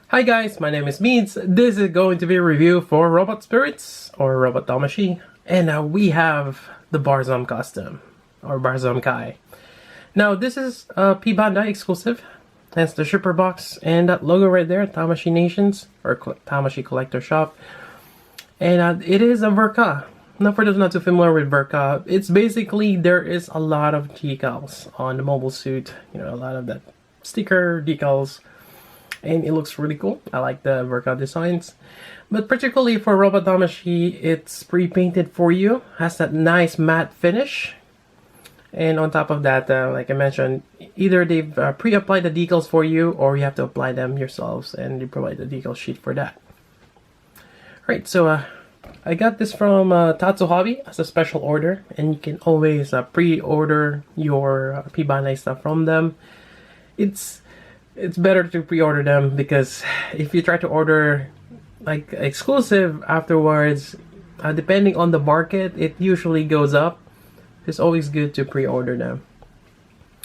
Hi guys, my name is Meads. This is going to be a review for Robot Spirits or Robot Damashii. And now we have the Barzam custom or Barzam Kai. Now this is a P Bandai exclusive. Hence the shipper box and that logo right there, Damashii Nations or Damashii Collector Shop. And it is a Verka. Now for those not too familiar with Verka, it's basically there is a lot of decals on the mobile suit. You know, a lot of that sticker decals. And it looks really cool. I like the Verka designs. But particularly for Robot Damashii, it's pre-painted for you. Has that nice matte finish. And on top of that, like I mentioned, either they've pre-applied the decals for you or you have to apply them yourselves and they provide the decal sheet for that. Alright, so I got this from Tatsu Hobby as a special order. And you can always pre-order your P Bandai stuff from them. It's better to pre-order them because if you try to order like exclusive afterwards, depending on the market, it usually goes up. It's always good to pre-order them.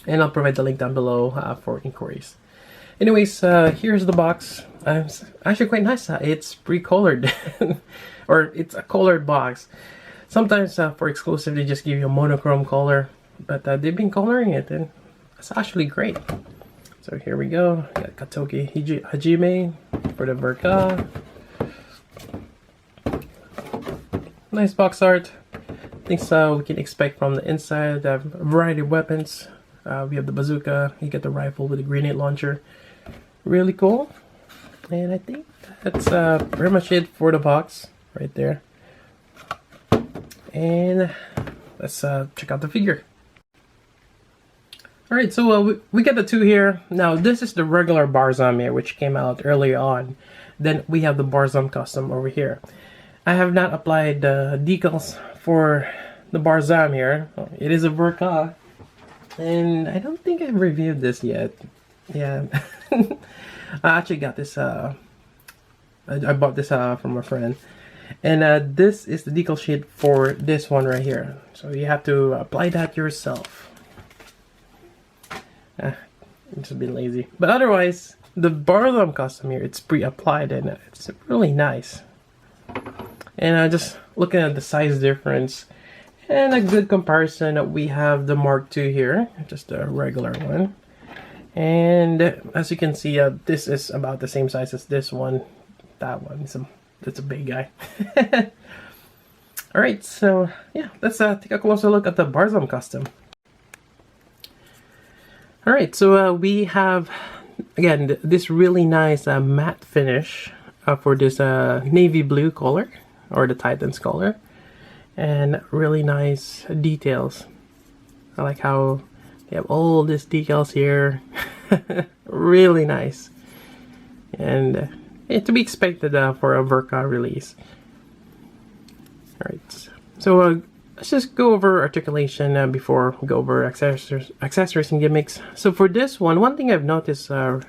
And I'll provide the link down below for inquiries. Anyways, here's the box. It's actually quite nice. It's pre-colored. Or it's a colored box. Sometimes for exclusive they just give you a monochrome color. But they've been coloring it and it's actually great. So here we go. Got Katoki Hajime for the Verka. Nice box art. Things we can expect from the inside. A variety of weapons. We have the bazooka. You get the rifle with the grenade launcher. Really cool. And I think that's pretty much it for the box right there. And let's check out the figure. Alright, so we get the two here. Now, this is the regular Barzam here, which came out earlier on. Then we have the Barzam custom over here. I have not applied the decals for the Barzam here. It is a Verka. And I don't think I've reviewed this yet. Yeah. I actually got this, I bought this from a friend. And this is the decal sheet for this one right here. So you have to apply that yourself. I'm just being lazy. But otherwise, the Barzam custom here, it's pre-applied and it's really nice. And just looking at the size difference and a good comparison, we have the Mark II here, just a regular one. And as you can see, this is about the same size as this one. That one, that's a big guy. Alright, so yeah, let's take a closer look at the Barzam custom. Alright, so we have, again, this really nice matte finish for this navy blue color, or the Titan's color. And really nice details. I like how they have all these decals here. Really nice. And to be expected for a Verka release. Alright, so let's just go over articulation before we go over accessories and gimmicks. So for this one thing I've noticed as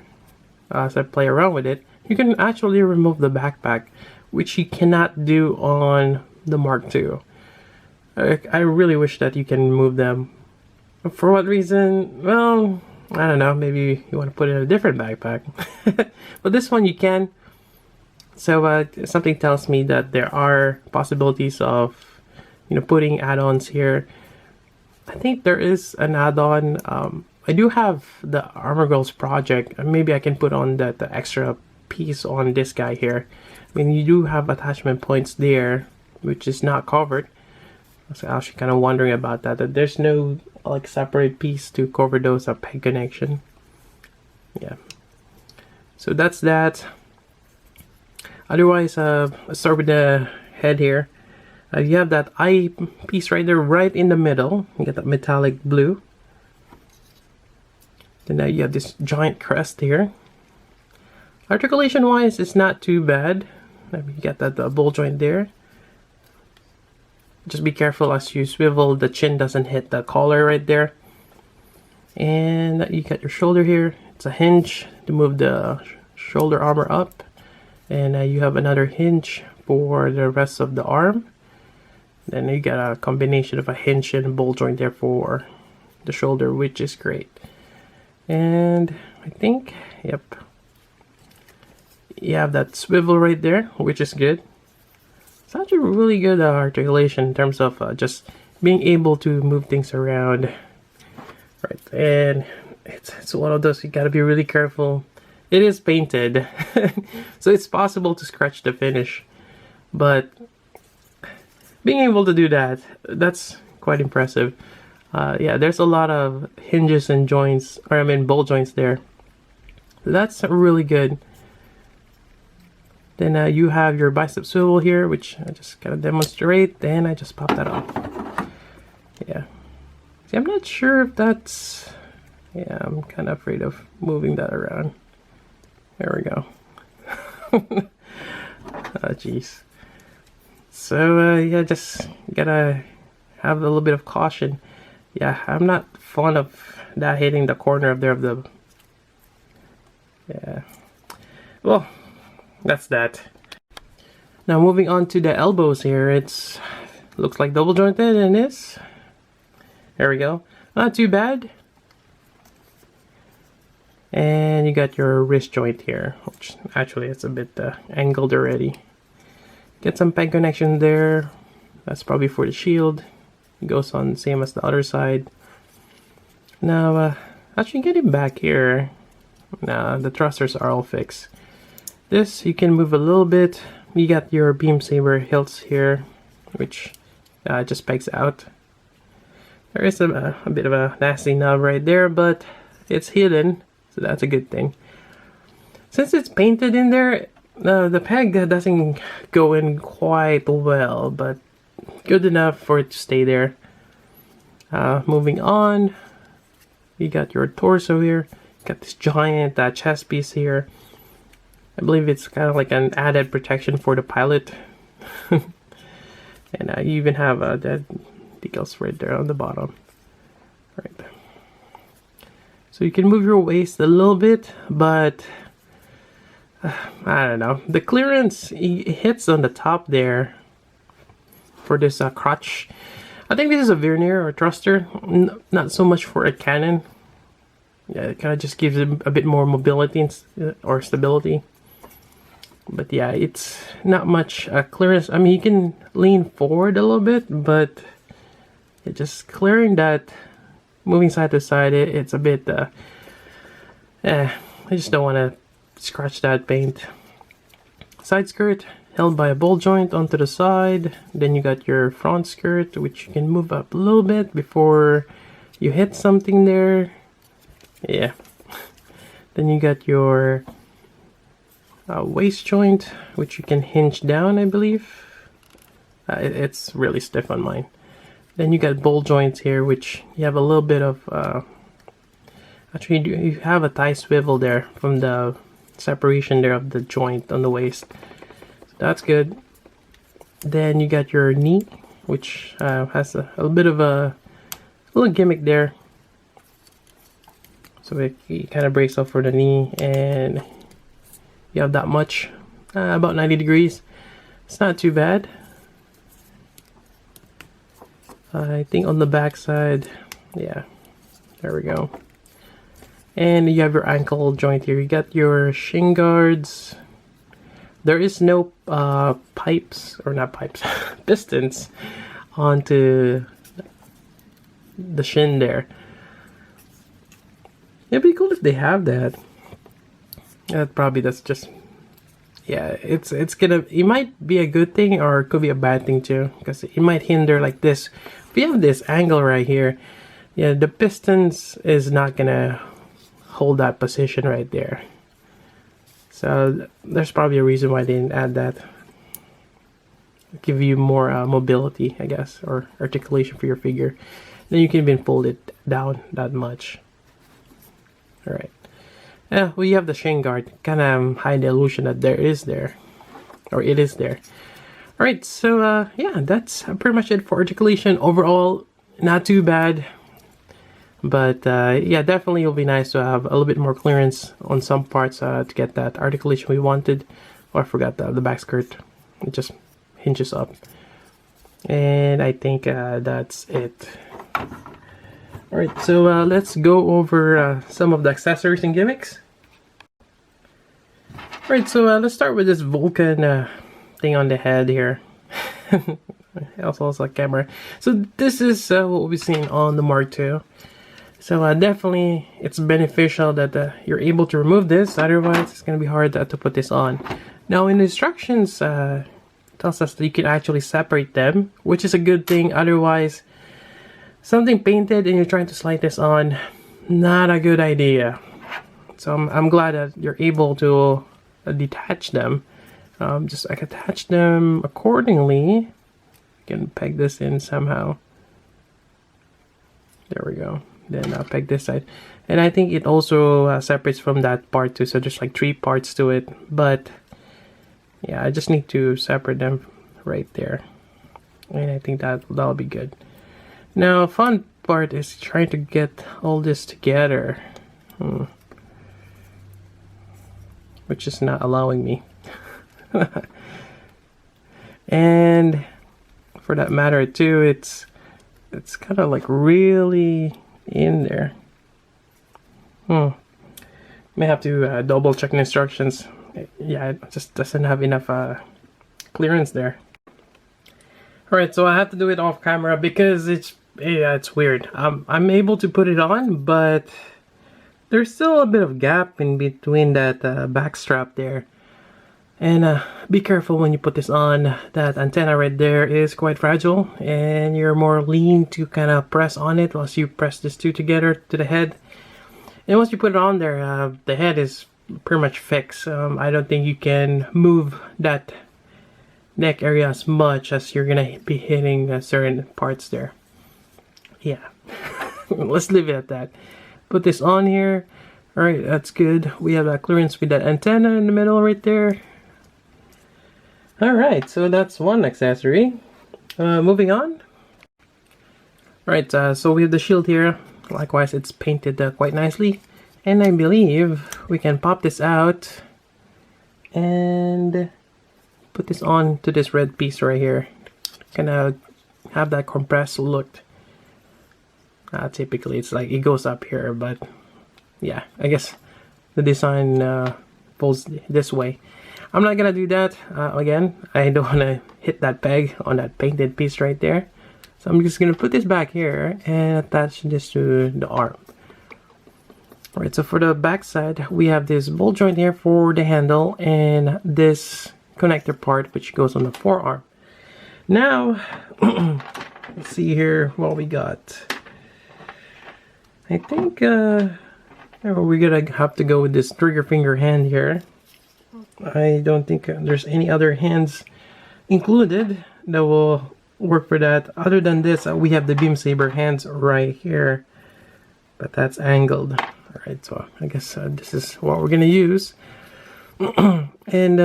I play around with it, you can actually remove the backpack, which you cannot do on the Mark II. I really wish that you can move them. For what reason? Well, I don't know. Maybe you want to put it in a different backpack. But this one you can. So something tells me that there are possibilities of putting add-ons here. I think there is an add-on. I do have the Armor Girls project. Maybe I can put on the extra piece on this guy here. I mean, you do have attachment points there, which is not covered. So I was actually kind of wondering about that there's no like separate piece to cover those peg connection. Yeah. So that's that. Otherwise, let's start with the head here. You have that eye piece right there, right in the middle. You get that metallic blue. Then now you have this giant crest here. Articulation wise, it's not too bad. You get that ball joint there. Just be careful as you swivel, the chin doesn't hit the collar right there. And you got your shoulder here. It's a hinge to move the shoulder armor up. And you have another hinge for the rest of the arm. Then you got a combination of a hinge and a ball joint there for the shoulder, which is great. And I think, yep, you have that swivel right there, which is good. It's actually really good articulation in terms of just being able to move things around. Right, and it's one of those you gotta be really careful. It is painted, so it's possible to scratch the finish, but being able to do that, that's quite impressive. Yeah, there's a lot of hinges and joints, or I mean ball joints there. That's really good. Then you have your bicep swivel here, which I just gotta demonstrate. Then I just pop that off. Yeah. See, I'm not sure if that's... Yeah, I'm kind of afraid of moving that around. There we go. Oh, jeez. So, yeah, just gotta have a little bit of caution. Yeah, I'm not fond of that hitting the corner of there of the... Yeah. Well, that's that. Now moving on to the elbows here, it's looks like double jointed in this. There we go. Not too bad. And you got your wrist joint here, which actually it's a bit angled already. Get some peg connection there. That's probably for the shield. It goes on same as the other side. Now, actually getting back here. Now the thrusters are all fixed. This you can move a little bit. You got your beam saber hilts here, which just pegs out. There is a bit of a nasty knob right there, but it's hidden, so that's a good thing. Since it's painted in there, the peg doesn't go in quite well, but good enough for it to stay there. Moving on, you got your torso here. You got this giant chest piece here. I believe it's kind of like an added protection for the pilot. And you even have the decals right there on the bottom. Right. So you can move your waist a little bit, but I don't know. The clearance it hits on the top there for this crotch. I think this is a vernier or thruster, not so much for a cannon. Yeah, it kind of just gives it a bit more mobility or stability. But yeah, it's not much clearance. I mean, you can lean forward a little bit, but it just clearing that, moving side to side, it's a bit, I just don't want to scratch that paint. Side skirt held by a ball joint onto the side. Then you got your front skirt, which you can move up a little bit before you hit something there. Yeah. Then you got your waist joint, which you can hinge down, I believe. It's really stiff on mine. Then you got ball joints here, which you have a little bit of actually you have a thigh swivel there from the separation there of the joint on the waist, so that's good. Then you got your knee, which has a little bit of a little gimmick there, so it kind of breaks off for the knee, and you have that much, about 90 degrees. It's not too bad. I think on the back side, yeah, there we go. And you have your ankle joint here. You got your shin guards. There is no pipes, or not pipes, pistons onto the shin there. It'd be cool if they have that. That's just, yeah, it's gonna, it might be a good thing or it could be a bad thing too, because it might hinder like this. If you have this angle right here, yeah, the pistons is not gonna hold that position right there. So there's probably a reason why they didn't add that. Give you more mobility, I guess, or articulation for your figure. Then you can even fold it down that much. All right. Yeah, well, you have the shin guard, kind of hide the illusion that it is there. Alright, so yeah, that's pretty much it for articulation. Overall, not too bad. But yeah, definitely it'll be nice to have a little bit more clearance on some parts to get that articulation we wanted. Oh, I forgot the back skirt. It just hinges up. And I think that's it. Alright, so let's go over some of the accessories and gimmicks. Alright, so let's start with this Vulcan thing on the head here. Also has a camera. So this is what we've seen on the Mark II. So definitely it's beneficial that you're able to remove this, otherwise it's going to be hard to put this on. Now in the instructions tells us that you can actually separate them, which is a good thing. Otherwise, something painted and you're trying to slide this on, not a good idea. So I'm glad that you're able to detach them. Just like attach them accordingly. Can peg this in somehow. There we go. Then I'll peg this side, and I think it also separates from that part too. So there's like 3 parts to it, but yeah, I just need to separate them right there, and I think that'll be good. Now, fun part is trying to get all this together, which is not allowing me. And for that matter too, it's kind of like really in there. May have to double check the instructions. Yeah, it just doesn't have enough clearance there. Alright, so I have to do it off camera because it's weird. I'm able to put it on, but there's still a bit of gap in between that back strap there. And be careful when you put this on. That antenna right there is quite fragile, and you're more lean to kind of press on it whilst you press these two together to the head. And once you put it on there, the head is pretty much fixed. I don't think you can move that neck area as much as you're gonna be hitting certain parts there. Yeah, let's leave it at that. Put this on here. Alright, that's good. We have that clearance with that antenna in the middle right there. Alright, so that's one accessory. Moving on. Right, so we have the shield here. Likewise, it's painted quite nicely. And I believe we can pop this out and put this on to this red piece right here. Kind of have that compressed look. Typically, it's like it goes up here, but yeah, I guess the design falls this way. I'm not gonna do that again. I don't want to hit that peg on that painted piece right there. So I'm just gonna put this back here and attach this to the arm. Alright, so for the back side, we have this bolt joint here for the handle and this connector part which goes on the forearm. Now, let's see here what we got. I think we're gonna have to go with this trigger finger hand here. I don't think there's any other hands included that will work for that. Other than this, we have the beam saber hands right here, but that's angled. Alright, so I guess this is what we're gonna use. And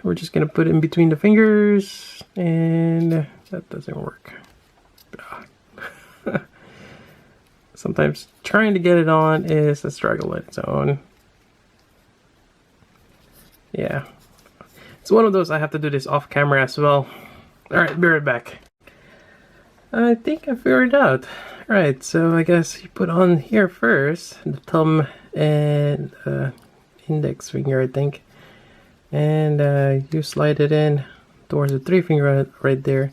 we're just gonna put it in between the fingers, and that doesn't work. Sometimes trying to get it on is a struggle on its own. Yeah, it's one of those I have to do this off camera as well. Alright, be right back. I think I figured it out. Alright, so I guess you put on here first the thumb and index finger, I think, and you slide it in towards the 3 finger right there.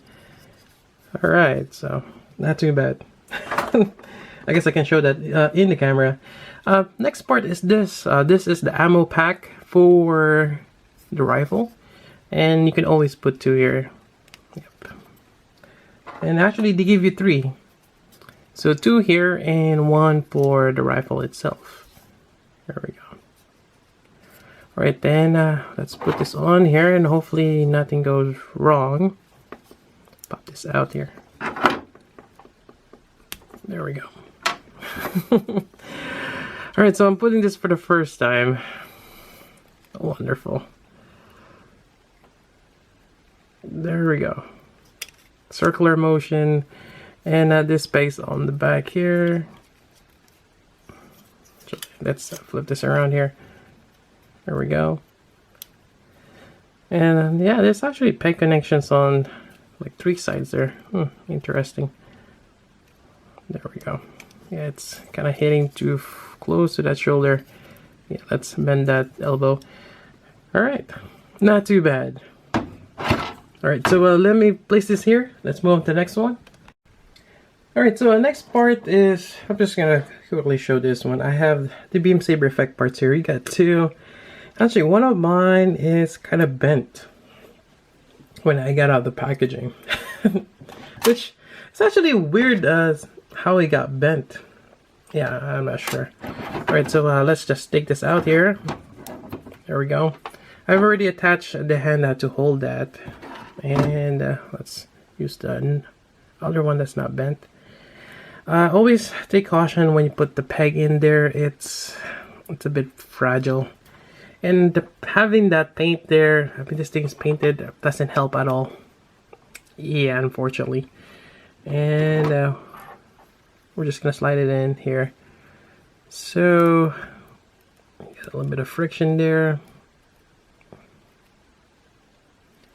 Alright, so not too bad. I guess I can show that in the camera. Next part is this. This is the ammo pack for the rifle, and you can always put 2 here. Yep. And actually they give you 3, so 2 here and 1 for the rifle itself. There we go. Alright, then let's put this on here and hopefully nothing goes wrong. Pop this out here. There we go. Alright, so I'm putting this for the first time. Wonderful. There we go. Circular motion, and this space on the back here. So let's flip this around here. There we go. And yeah, there's actually peg connections on like 3 sides there. Interesting. There we go. Yeah, it's kind of hitting too close to that shoulder. Yeah, let's bend that elbow. Alright, not too bad. Alright, so let me place this here. Let's move on to the next one. Alright, so the next part is, I'm just gonna quickly show this one. I have the beam saber effect parts here. You got two. Actually, one of mine is kind of bent when I got out the packaging. Which is actually weird how it got bent. Yeah, I'm not sure. Alright, so let's just take this out here. There we go. I've already attached the hand to hold that. And let's use the other one that's not bent. Always take caution when you put the peg in there. It's a bit fragile. And having that paint there, I mean, this thing's painted, doesn't help at all. Yeah, unfortunately. And we're just gonna slide it in here. So, get a little bit of friction there.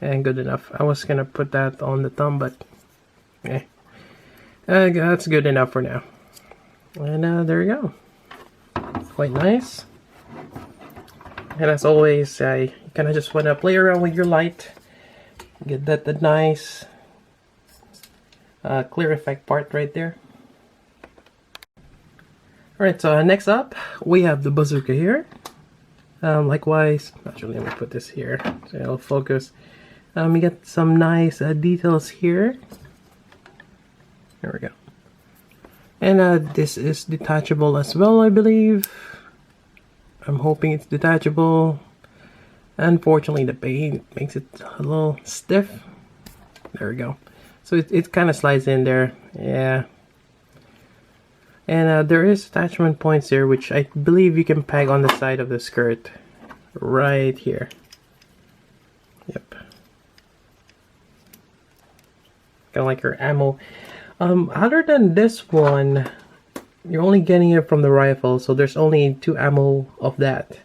And good enough. I was gonna put that on the thumb, but that's good enough for now. And there you go. Quite nice. And as always, you kind of just want to play around with your light. Get that the nice clear effect part right there. Alright, so next up, we have the bazooka here. Likewise, actually let me put this here so it'll focus. You get some nice details here. There we go. And this is detachable as well, I believe. I'm hoping it's detachable. Unfortunately, the paint makes it a little stiff. There we go. So it kind of slides in there. Yeah. And there is attachment points here, which I believe you can peg on the side of the skirt. Right here. Yep. Kind of like your ammo. Other than this one, you're only getting it from the rifle, so there's only 2 ammo of that.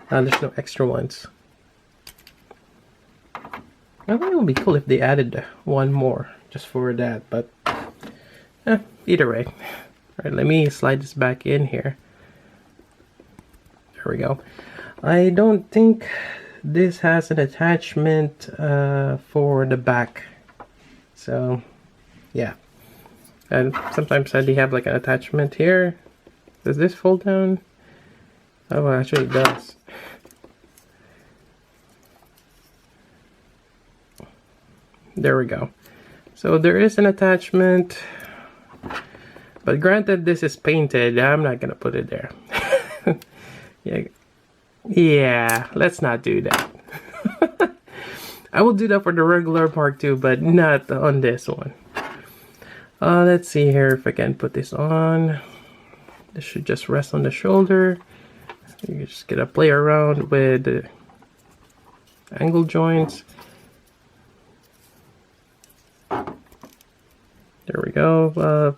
There's no extra ones. I think it would be cool if they added one more just for that, but either way. Alright, let me slide this back in here. There we go. I don't think this has an attachment for the back. So, yeah. And sometimes they have like an attachment here. Does this fold down? Oh, actually it does. There we go. So there is an attachment. But granted, this is painted. I'm not gonna put it there. Yeah, let's not do that. I will do that for the regular Mark II, but not on this one. Let's see here if I can put this on. This should just rest on the shoulder. You just get to play around with the angle joints. There we go.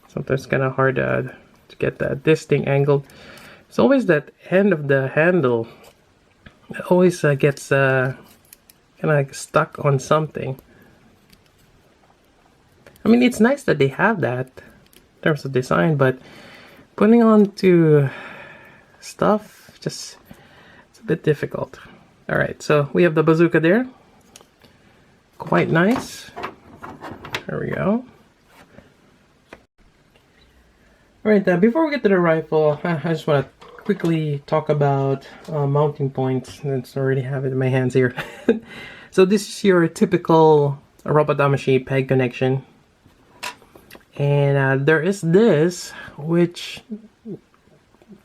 Sometimes kind of hard to get this thing angled. It's always that end of the handle. It always gets kind of like stuck on something. I mean, it's nice that they have that in terms of design, but putting onto stuff, just it's a bit difficult. Alright, so we have the bazooka there. Quite nice. There we go. Alright, before we get to the rifle, I just want to quickly talk about mounting points. Since I already have it in my hands here. So this is your typical robot Damashii peg connection. And there is this, which,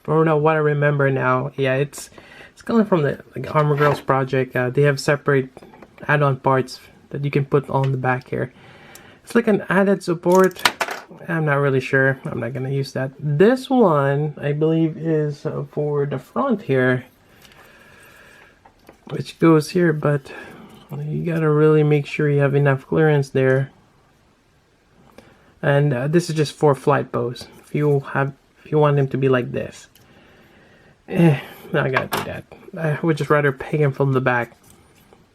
from what I remember now, yeah, it's coming from the Armor Girls project. They have separate add-on parts that you can put on the back here. It's like an added support. I'm not really sure. I'm not gonna use that. This one, I believe, is for the front here, which goes here, but you gotta really make sure you have enough clearance there. And this is just for flight pose. If you want him to be like this, no, I gotta do that. I would just rather peg him from the back.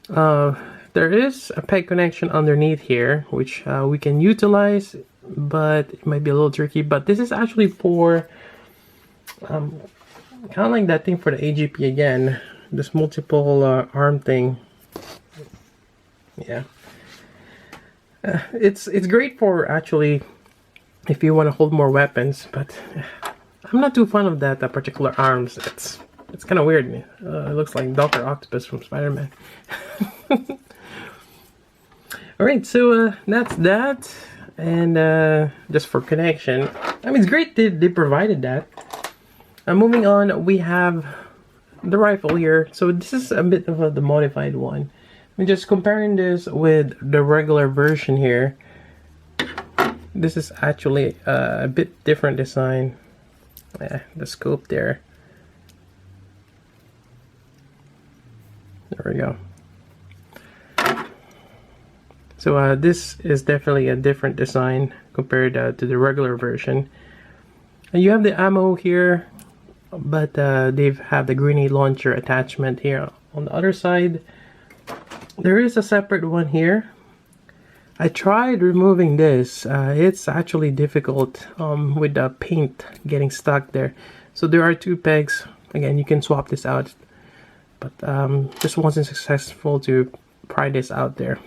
There is a peg connection underneath here, which we can utilize, but it might be a little tricky. But this is actually for kind of like that thing for the AGP again. This multiple arm thing. Yeah. It's great for actually if you want to hold more weapons, but I'm not too fond of that particular arms. It's kind of weird. It looks like Dr. Octopus from Spider-Man. Alright, so that's that. And just for connection, I mean, it's great they provided that. Moving on, we have the rifle here. So this is a bit of the modified one. I'm just comparing this with the regular version here. This is actually a bit different design. The scope there. There we go. So this is definitely a different design compared to the regular version. And you have the ammo here, but they have the grenade launcher attachment here on the other side. There is a separate one here. I tried removing this. It's actually difficult with the paint getting stuck there. So there are two pegs. Again, you can swap this out, but this wasn't successful to pry this out there.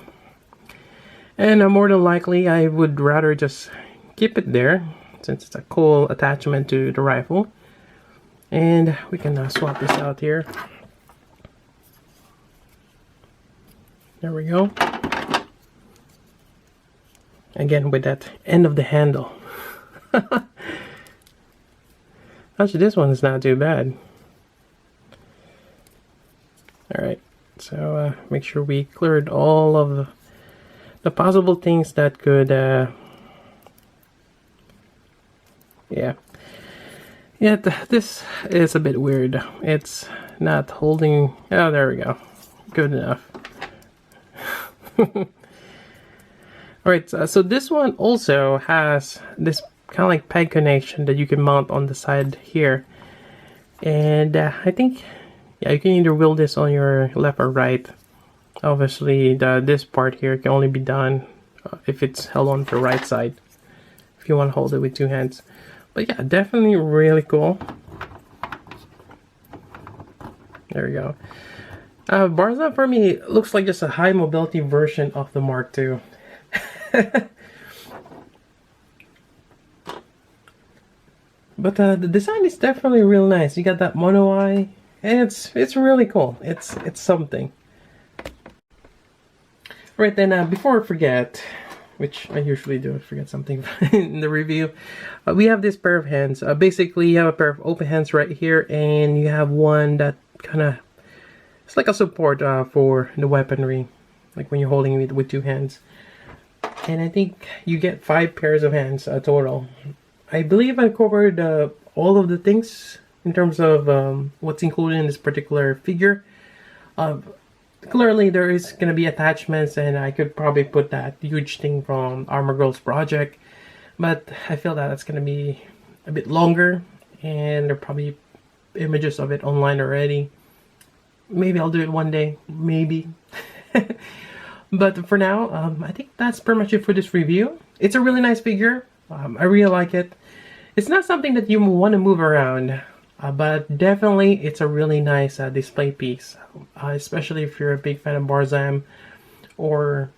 And more than likely, I would rather just keep it there since it's a cool attachment to the rifle. And we can swap this out here. There we go. Again, with that end of the handle. Actually, this one is not too bad. Alright, so make sure we cleared all of the possible things that could, this is a bit weird. It's not holding, oh, there we go. Good enough. Alright, so this one also has this kind of like peg connection that you can mount on the side here. And I think, yeah, you can either wield this on your left or right. Obviously, this part here can only be done if it's held on the right side, if you want to hold it with two hands. But yeah, definitely really cool. There we go. Barzam for me looks like just a high mobility version of the Mark II. But the design is definitely real nice. You got that mono eye, and it's really cool. It's something. Right then, before I forget, which I usually do, forget something in the review, we have this pair of hands. Basically, you have a pair of open hands right here, and you have one that kind of, it's like a support for the weaponry, like when you're holding it with two hands. And I think you get 5 pairs of hands total. I believe I covered all of the things in terms of what's included in this particular figure. Clearly there is going to be attachments, and I could probably put that huge thing from Armor Girls project, but I feel that it's going to be a bit longer, and there are probably images of it online already. Maybe I'll do it one day, maybe. But for now, I think that's pretty much it for this review. It's a really nice figure. I really like it. It's not something that you want to move around, but definitely it's a really nice display piece, especially if you're a big fan of Barzam, or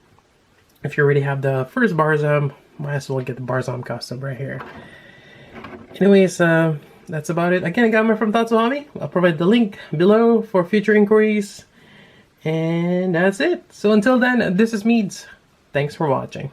if you already have the first Barzam, might as well get the Barzam custom right here. Anyways, that's about it. Again, I got my from Tatsuhami. I'll provide the link below for future inquiries. And that's it. So until then, this is Meads. Thanks for watching.